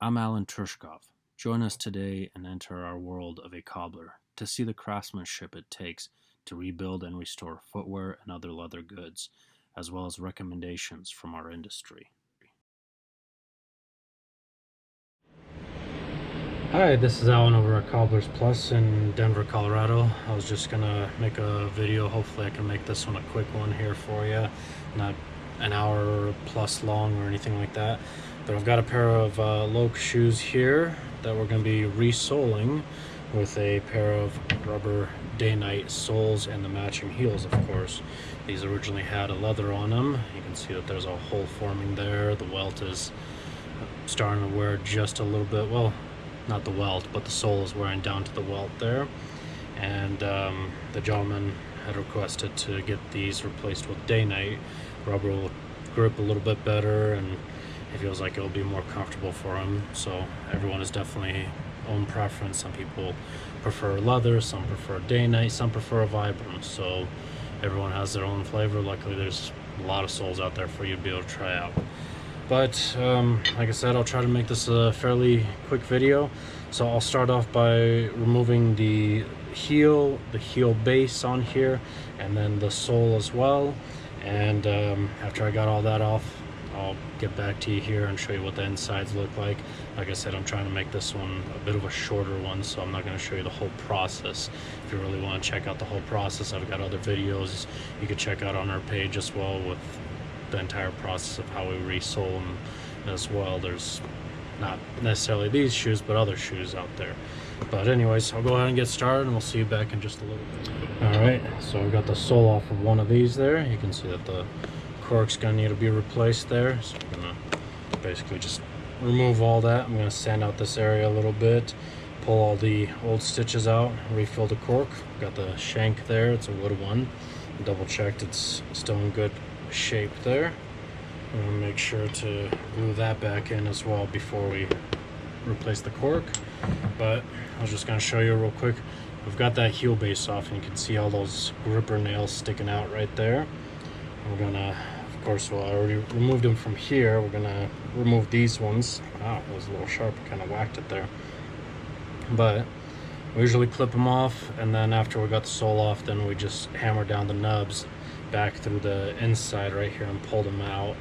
I'm Alan Trushkov. Join us today and enter our world of a cobbler to see the craftsmanship it takes to rebuild and restore footwear and other leather goods, as well as recommendations from our industry. Hi, this is Alan over at Cobblers Plus in Denver, Colorado. I was just gonna make a video. Hopefully I can make this one a quick one here for you, not an hour plus long or anything like that. But I've got a pair of Loake shoes here that we're gonna be resoling with a pair of rubber Dainite soles and the matching heels, of course. These originally had a leather on them. You can see that there's a hole forming there. The welt is starting to wear just a little bit. Well, not the welt, but the sole is wearing down to the welt there. And the gentleman had requested to get these replaced with Dainite. Rubber will grip a little bit better, and he feels like it'll be more comfortable for him. So everyone is definitely own preference. Some people prefer leather, some prefer Dainite, some prefer a Vibram. So everyone has their own flavor. Luckily there's a lot of soles out there for you to be able to try out. But like I said, I'll try to make this a fairly quick video. So I'll start off by removing the heel base on here, and then the sole as well. And after I got all that off, I'll get back to you here and show you what the insides look like. Like I said, I'm trying to make this one a bit of a shorter one, so I'm not going to show you the whole process. If you really want to check out the whole process, I've got other videos you could check out on our page as well, with the entire process of how we resole them as well. There's not necessarily these shoes, but other shoes out there. But anyways, I'll go ahead and get started, and we'll see you back in just a little bit. All right, so we got the sole off of one of these there. You can see that the cork's gonna need to be replaced there. So I'm gonna basically just remove all that. I'm gonna sand out this area a little bit, pull all the old stitches out, refill the cork. Got the shank there, it's a wood one. Double checked it's still in good shape there. I'm gonna make sure to glue that back in as well before we replace the cork. But I was just gonna show you real quick. We've got that heel base off, and you can see all those gripper nails sticking out right there. We're gonna, of course, well, I already removed them from here. We're gonna remove these ones. Wow, it was a little sharp, kind of whacked it there. But we usually clip them off, and then after we got the sole off, then we just hammer down the nubs back through the inside right here and pull them out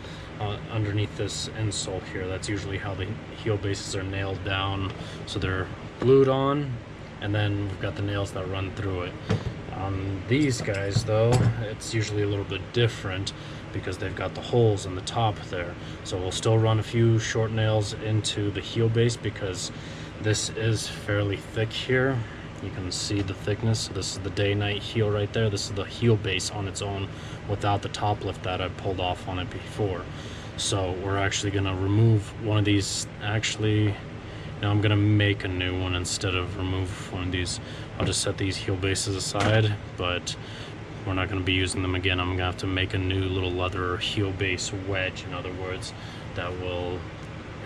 underneath this insole here. That's usually how the heel bases are nailed down, so they're glued on, and then we've got the nails that run through it. On these guys though, it's usually a little bit different because they've got the holes in the top there. So we'll still run a few short nails into the heel base because this is fairly thick here. You can see the thickness. So this is the Dainite heel right there. This is the heel base on its own without the top lift that I pulled off on it before. So we're actually gonna remove one of these. Actually, now I'm gonna make a new one instead of remove one of these. I'll just set these heel bases aside, but we're not gonna be using them again. I'm gonna have to make a new little leather heel base wedge, in other words, that will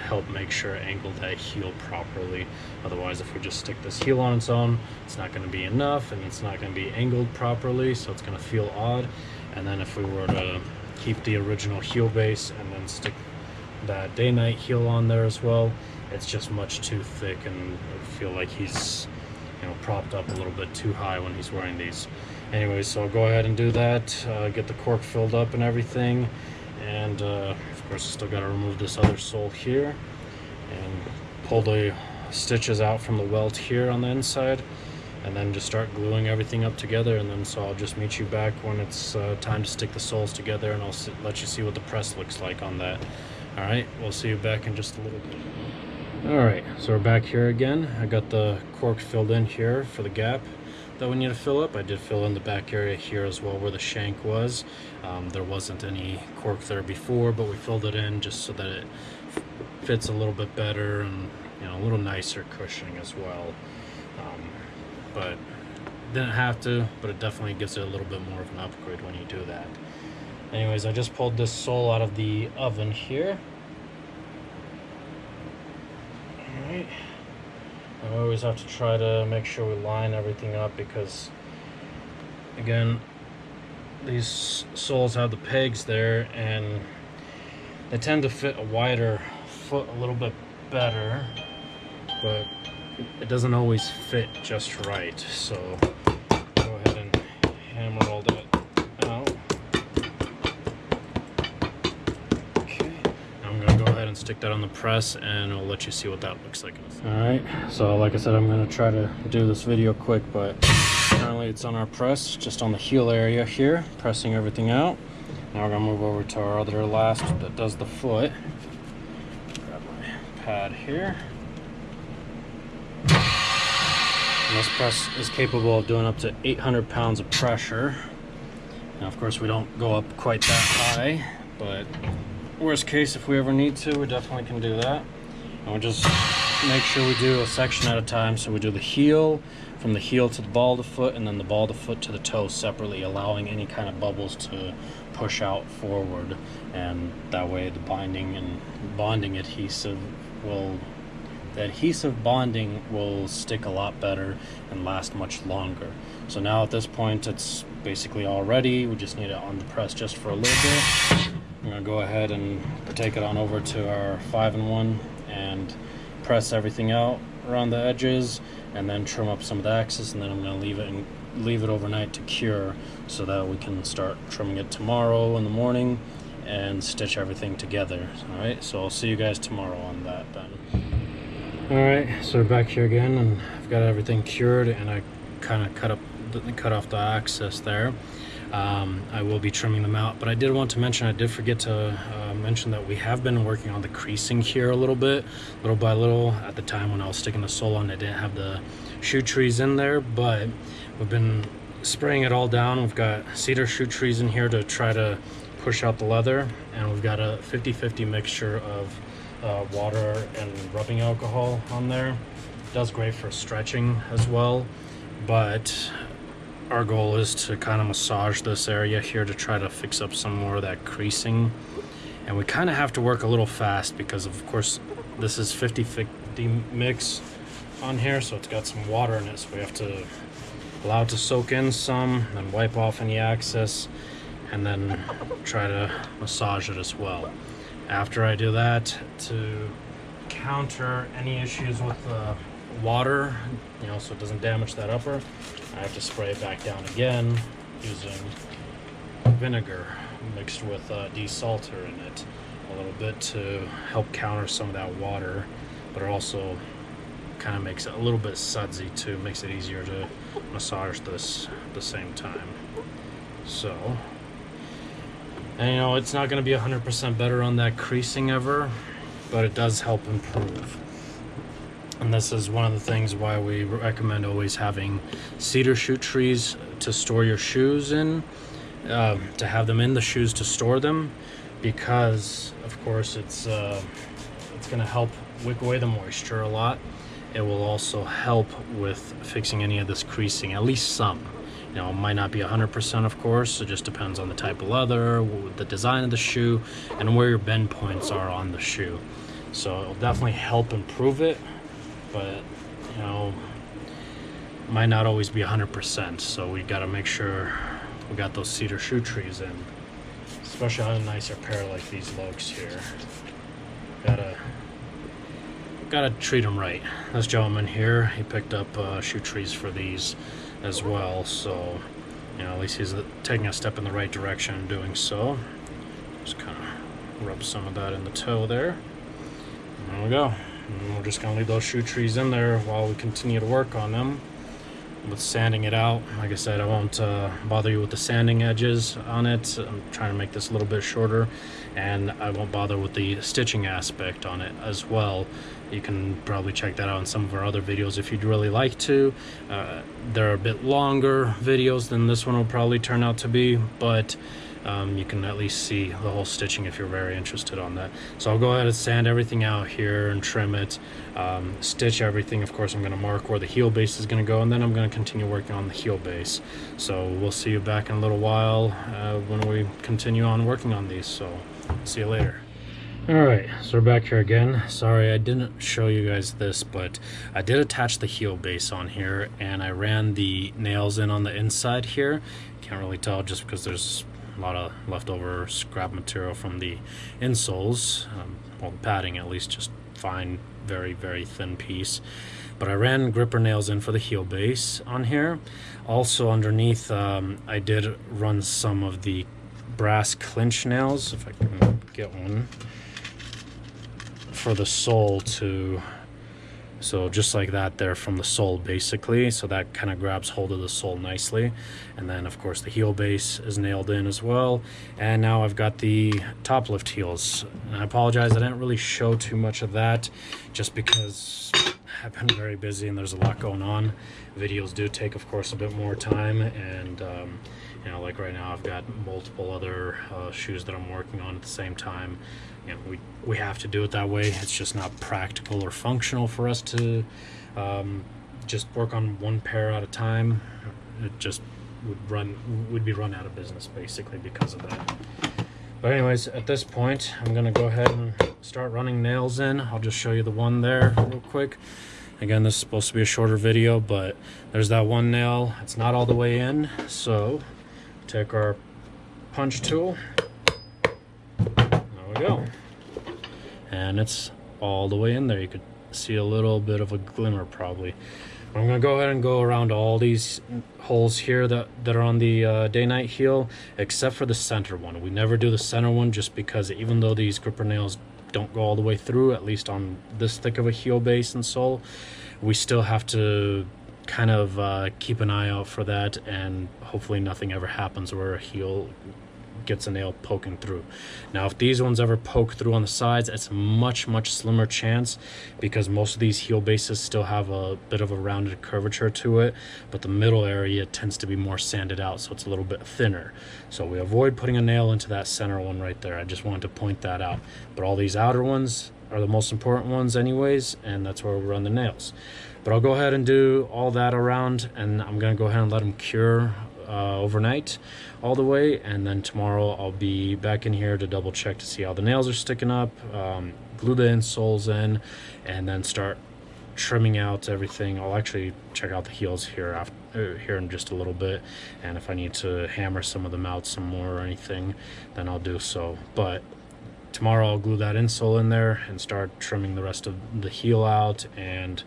help make sure I angle that heel properly. Otherwise, if we just stick this heel on its own, it's not going to be enough, and it's not going to be angled properly, so it's going to feel odd. And then if we were to keep the original heel base and then stick that Dainite heel on there as well, it's just much too thick, and I feel like he's, you know, propped up a little bit too high when he's wearing these. Anyways, so I'll go ahead and do that, get the cork filled up and everything. And of course, still got to remove this other sole here and pull the stitches out from the welt here on the inside, and then just start gluing everything up together. And then so I'll just meet you back when it's time to stick the soles together, and I'll let you see what the press looks like on that. All right, we'll see you back in just a little bit. All right, so we're back here again. I got the cork filled in here for the gap that we need to fill up. I did fill in the back area here as well where the shank was. There wasn't any cork there before, but we filled it in just so that it fits a little bit better, and, you know, a little nicer cushioning as well. But didn't have to, but it definitely gives it a little bit more of an upgrade when you do that. Anyways, I just pulled this sole out of the oven here. All right. I always have to try to make sure we line everything up because, again, these soles have the pegs there, and they tend to fit a wider foot a little bit better, but it doesn't always fit just right. So go ahead and hammer all that out. Okay, now I'm gonna go ahead and stick that on the press, and I'll let you see what that looks like. All right, so like I said, I'm gonna try to do this video quick, but currently it's on our press, just on the heel area here, pressing everything out. Now we're gonna move over to our other last that does the foot. Grab my pad here. And this press is capable of doing up to 800 pounds of pressure. Now, of course, we don't go up quite that high, but worst case, if we ever need to, we definitely can do that. And we'll just make sure we do a section at a time. So we do the heel, from the heel to the ball of the foot, and then the ball of the foot to the toe separately, allowing any kind of bubbles to push out forward. And that way the binding and bonding adhesive will, the adhesive bonding will stick a lot better and last much longer. So now at this point it's basically all ready. We just need it on the press just for a little bit. I'm gonna go ahead and take it on over to our 5-in-1 and press everything out around the edges, and then trim up some of the excess, and then I'm gonna leave it overnight to cure, so that we can start trimming it tomorrow in the morning and stitch everything together. All right, so I'll see you guys tomorrow on that then. All right, so we're back here again, and I've got everything cured, and I kind of cut off the excess there. I will be trimming them out, but I did want to mention, I did forget to mention that we have been working on the creasing here a little bit, little by little. At the time when I was sticking the sole on, I didn't have the shoe trees in there, but we've been spraying it all down. We've got cedar shoe trees in here to try to push out the leather, and we've got a 50-50 mixture of water and rubbing alcohol on there. It does great for stretching as well, but our goal is to kind of massage this area here to try to fix up some more of that creasing. And we kind of have to work a little fast because, of course, this is 50-50 mix on here, so it's got some water in it, so we have to allow it to soak in some, then wipe off any excess, and then try to massage it as well. After I do that, to counter any issues with the water, you know, so it doesn't damage that upper, I have to spray it back down again using vinegar mixed with desalter in it a little bit to help counter some of that water, but it also kind of makes it a little bit sudsy too, makes it easier to massage this at the same time. So, and you know, it's not going to be 100% better on that creasing ever, but it does help improve. And this is one of the things why we recommend always having cedar shoe trees to store your shoes in, to have them in the shoes to store them, because of course it's going to help wick away the moisture a lot. It will also help with fixing any of this creasing, at least some. You know, it might not be 100%, of course. It just depends on the type of leather, the design of the shoe, and where your bend points are on the shoe. So it'll definitely help improve it, but you know, might not always be 100%. So we got to make sure we got those cedar shoe trees in, especially on a nicer pair like these Lokes here. Gotta treat them right. This gentleman here, he picked up shoe trees for these as well, so you know, at least he's taking a step in the right direction in doing so. Just kind of rub some of that in the toe there. And there we go. And we're just gonna leave those shoe trees in there while we continue to work on them with sanding it out. Like I said, I won't bother you with the sanding edges on it. I'm trying to make this a little bit shorter, and I won't bother with the stitching aspect on it as well. You can probably check that out in some of our other videos if you'd really like to. They're a bit longer videos than this one will probably turn out to be, but you can at least see the whole stitching if you're very interested on that. So I'll go ahead and sand everything out here and trim it, stitch everything. Of course, I'm going to mark where the heel base is going to go, and then I'm going to continue working on the heel base. So we'll see you back in a little while when we continue on working on these. So see you later. Alright, so we're back here again. Sorry I didn't show you guys this, but I did attach the heel base on here, and I ran the nails in on the inside here. Can't really tell just because there's a lot of leftover scrap material from the insoles. Well, the padding at least just fine very, very thin piece. But I ran gripper nails in for the heel base on here. Also underneath, I did run some of the brass clinch nails, if I can get one, for the sole to, so just like that there from the sole basically, so that kind of grabs hold of the sole nicely. And then of course the heel base is nailed in as well. And now I've got the top lift heels. And I apologize, I didn't really show too much of that just because I've been very busy and there's a lot going on. Videos do take, of course, a bit more time, and you know, like right now I've got multiple other shoes that I'm working on at the same time. You know, we have to do it that way. It's just not practical or functional for us to just work on one pair at a time. It just would be run out of business basically because of that. But anyways, at this point I'm gonna go ahead and start running nails in. I'll just show you the one there real quick. Again, this is supposed to be a shorter video, but there's that one nail. It's not all the way in, so take our punch tool. There we go. And it's all the way in there. You could see a little bit of a glimmer probably. I'm gonna go ahead and go around all these holes here that are on the Dainite heel, except for the center one. We never do the center one just because even though these gripper nails don't go all the way through, at least on this thick of a heel base and sole, we still have to kind of keep an eye out for that, and hopefully nothing ever happens where a heel gets a nail poking through. Now if these ones ever poke through on the sides, it's a much slimmer chance because most of these heel bases still have a bit of a rounded curvature to it, but the middle area tends to be more sanded out, so it's a little bit thinner. So we avoid putting a nail into that center one right there. I just wanted to point that out. But all these outer ones are the most important ones anyways, and that's where we run the nails. But I'll go ahead and do all that around, and I'm gonna go ahead and let them cure overnight all the way, and then tomorrow I'll be back in here to double check to see how the nails are sticking up, glue the insoles in, and then start trimming out everything. I'll actually check out the heels here here in just a little bit, and if I need to hammer some of them out some more or anything, then I'll do so. But tomorrow I'll glue that insole in there and start trimming the rest of the heel out and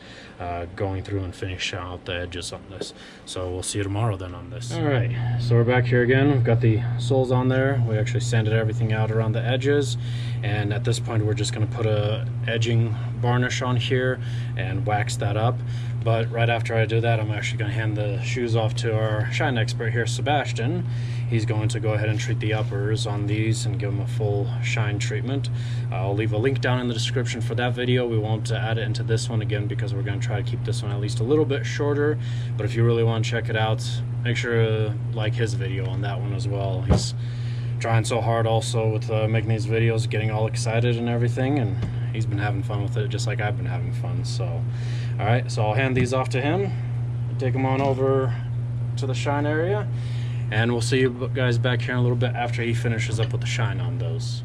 going through and finish out the edges on this. So we'll see you tomorrow then on this. All right, so we're back here again. We've got the soles on there. We actually sanded everything out around the edges, and at this point we're just going to put a edging varnish on here and wax that up. But right after I do that, I'm actually going to hand the shoes off to our shine expert here, Sebastian. He's going to go ahead and treat the uppers on these and give them a full shine treatment. I'll leave a link down in the description for that video. We won't add it into this one again because we're going to try to keep this one at least a little bit shorter. But if you really want to check it out, make sure to like his video on that one as well. He's trying so hard also with making these videos, getting all excited and everything, and he's been having fun with it just like I've been having fun. So all right, so I'll hand these off to him, take them on over to the shine area, and we'll see you guys back here in a little bit after he finishes up with the shine on those.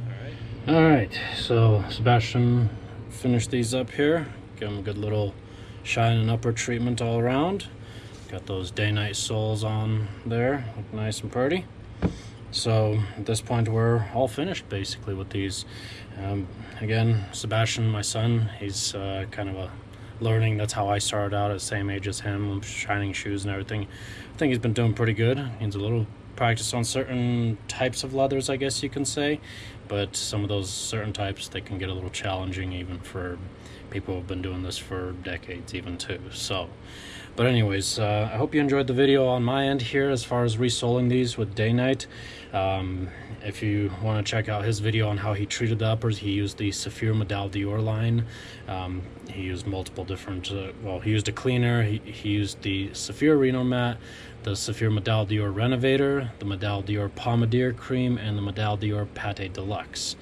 All right, so Sebastian finished these up here, give them a good little shine and upper treatment all around. Got those Dainite soles on there, look nice and pretty. So at this point we're all finished basically with these. Again, Sebastian, my son, he's kind of a learning. That's how I started out, at the same age as him, shining shoes and everything. I think he's been doing pretty good. Needs a little practice on certain types of leathers, I guess you can say, but some of those certain types, they can get a little challenging even for people who have been doing this for decades even too. So but anyways, I hope you enjoyed the video on my end here as far as resoling these with Dainite. If you want to check out his video on how he treated the uppers, he used the Saphir Medaille D'Or line. He used multiple different, well, he used a cleaner, he used the Saphir Reno Matte, the Saphir Medaille D'Or Renovator, the Medaille D'Or Pomadier Cream, and the Medaille D'Or Pate Deluxe.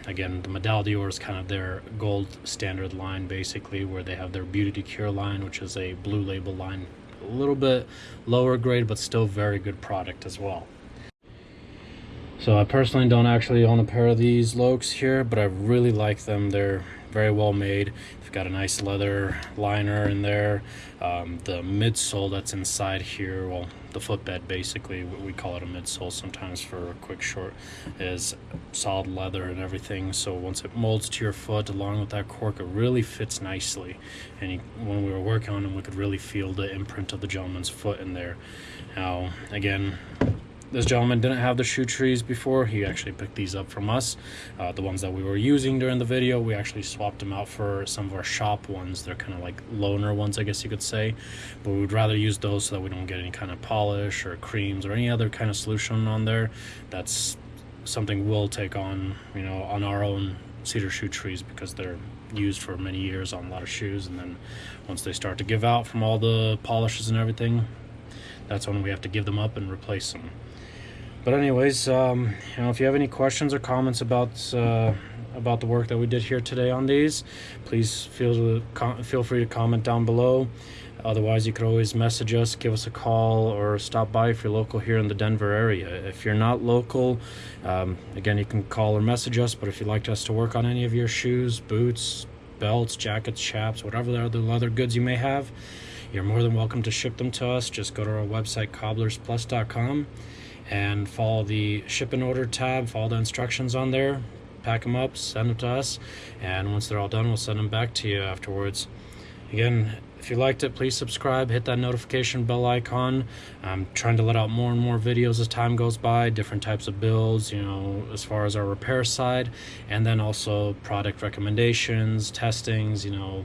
Again, the Medaille D'Or is kind of their gold standard line basically, where they have their Beauty Cure line, which is a blue label line, a little bit lower grade but still very good product as well. So I personally don't actually own a pair of these Lokes here, but I really like them. They're very well made. You've got a nice leather liner in there. The midsole that's inside here, well, the footbed basically, we call it a midsole sometimes for a quick short, is solid leather and everything. So once it molds to your foot along with that cork, it really fits nicely. And when we were working on them, we could really feel the imprint of the gentleman's foot in there. Now, again, this gentleman didn't have the shoe trees before. He actually picked these up from us. The ones that we were using during the video, we actually swapped them out for some of our shop ones. They're kind of like loaner ones, I guess you could say. But we would rather use those so that we don't get any kind of polish or creams or any other kind of solution on there. That's something we'll take on, you know, on our own cedar shoe trees, because they're used for many years on a lot of shoes. And then once they start to give out from all the polishes and everything, that's when we have to give them up and replace them. But anyways, you know, if you have any questions or comments about the work that we did here today on these, please feel free to comment down below. Otherwise, you could always message us, give us a call, or stop by if you're local here in the Denver area. If you're not local, again, you can call or message us. But if you'd like us to work on any of your shoes, boots, belts, jackets, chaps, whatever other leather goods you may have, you're more than welcome to ship them to us. Just go to our website, CobblersPlusCO, and follow the ship and order tab, follow the instructions on there, pack them up, send them to us, and once they're all done, we'll send them back to you afterwards. Again, if you liked it, please subscribe, hit that notification bell icon. I'm trying to let out more and more videos as time goes by, different types of builds, you know, as far as our repair side, and then also product recommendations, testings, you know,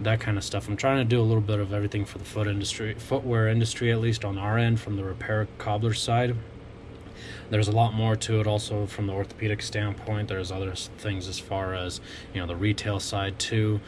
that kind of stuff. I'm trying to do a little bit of everything for the footwear industry, at least on our end, from the repair cobbler side. There's a lot more to it also from the orthopedic standpoint. There's other things as far as, you know, the retail side too.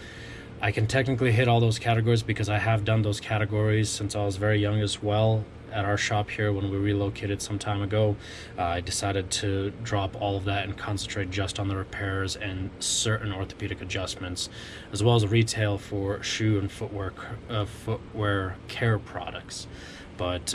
I can technically hit all those categories because I have done those categories since I was very young as well. At our shop here, when we relocated some time ago, I decided to drop all of that and concentrate just on the repairs and certain orthopedic adjustments, as well as retail for shoe and footwear care products. But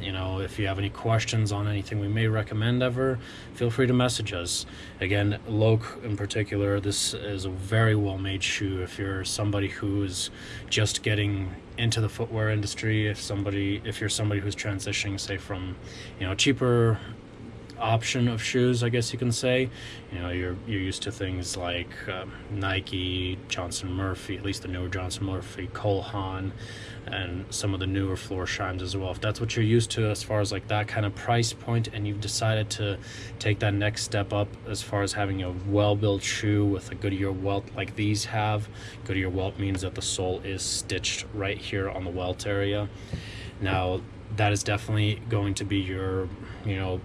you know, if you have any questions on anything we may recommend ever, feel free to message us. Again, Loake in particular, this is a very well made shoe. If you're somebody who's just getting into the footwear industry, if you're somebody who's transitioning, say, from, you know, cheaper option of shoes, I guess you can say, you know, you're used to things like Nike, Johnson Murphy, at least the newer Johnson Murphy, Cole Haan, and some of the newer floor shines as well. If that's what you're used to as far as like that kind of price point, and you've decided to take that next step up as far as having a well-built shoe with a Goodyear welt like these have. Goodyear welt means that the sole is stitched right here on the welt area. Now, that is definitely going to be your, you know,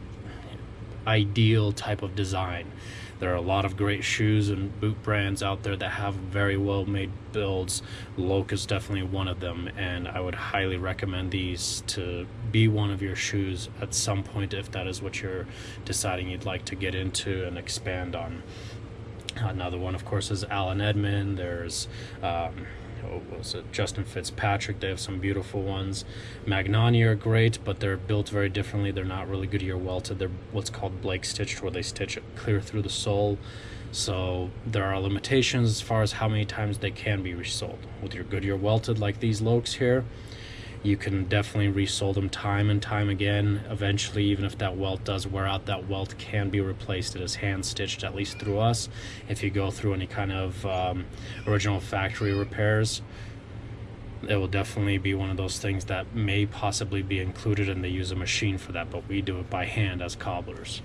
ideal type of design. There are a lot of great shoes and boot brands out there that have very well made builds. Loake is definitely one of them, and I would highly recommend these to be one of your shoes at some point if that is what you're deciding you'd like to get into and expand on. Another one, of course, is Edmond. There's Justin Fitzpatrick. They have some beautiful ones. Magnani are great, but they're built very differently. They're not really Goodyear welted. They're what's called Blake stitched, where they stitch it clear through the sole. So there are limitations as far as how many times they can be resoled. With your Goodyear welted like these Loakes here, you can definitely resole them time and time again. Eventually, even if that welt does wear out, that welt can be replaced. It is hand stitched, at least through us. If you go through any kind of original factory repairs, it will definitely be one of those things that may possibly be included, and they use a machine for that, but we do it by hand as cobblers.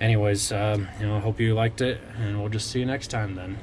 Anyways, you know, I hope you liked it, and we'll just see you next time then.